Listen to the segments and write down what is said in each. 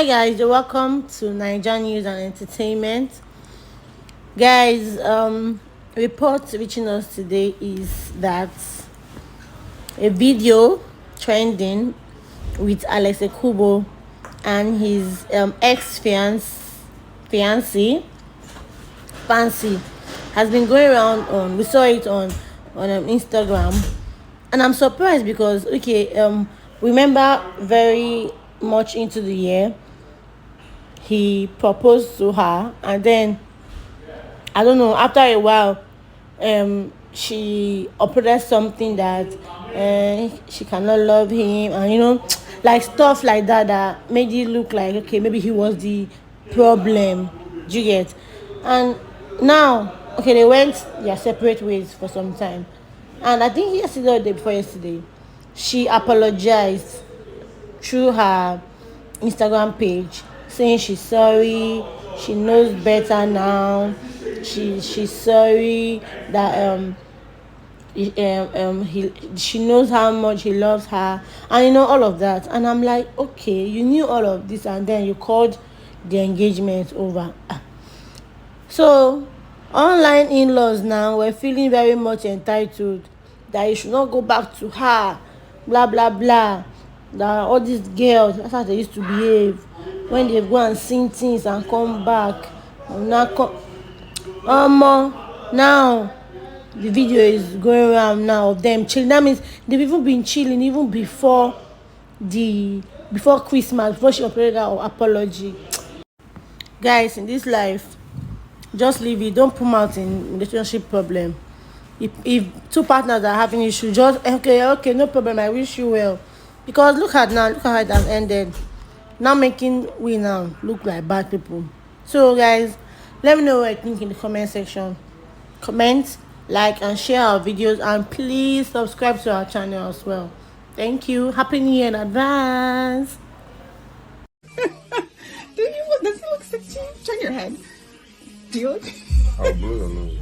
Hi guys, you're welcome to NAIJA News and Entertainment. Guys, report reaching us today is that a video trending with Ekubo and his ex-fiancée Fancy has been going around on. We saw it on Instagram, and I'm surprised because remember very much into the year he proposed to her, and then I don't know, after a while she uploaded something that she cannot love him, and like stuff like that made it look like okay, maybe he was the problem. Do you get? And now they went their separate ways for some time, and I think yesterday or the day before yesterday she apologized through her Instagram page, saying she's sorry, she knows better now, she's sorry that she knows how much he loves her, and all of that. And I'm like, okay, you knew all of this and then you called the engagement over. So online in-laws now were feeling very much entitled that you should not go back to her, blah blah blah, that all these girls, that's how they used to behave when they go and sing things and come back. Now the video is going around now of them chilling. That means they've even been chilling even before Christmas, before she uploaded her apology. Guys, in this life, just leave it. Don't put mouth in relationship problem. If two partners are having issues, just okay, no problem, I wish you well. Because look at how it has ended. Now making we now look like bad people. So guys, let me know what you think in the comment section. Comment, like, and share our videos, and please subscribe to our channel as well. Thank you. Happy New Year in advance. Does it look sexy? Turn your head. Do you look? How blue I look?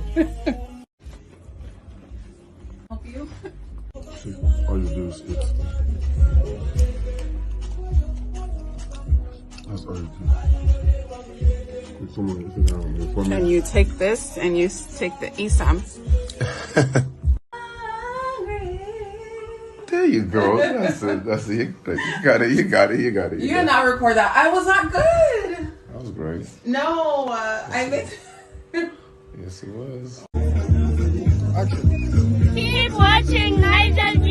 Help you? See, all you do is eat. That's all you do. And you take this and you take the isam. There you go. That's it. You got it. You did not record that. I was not good. That was great. No, I missed. Yes, it was. Keep watching NAIJA News.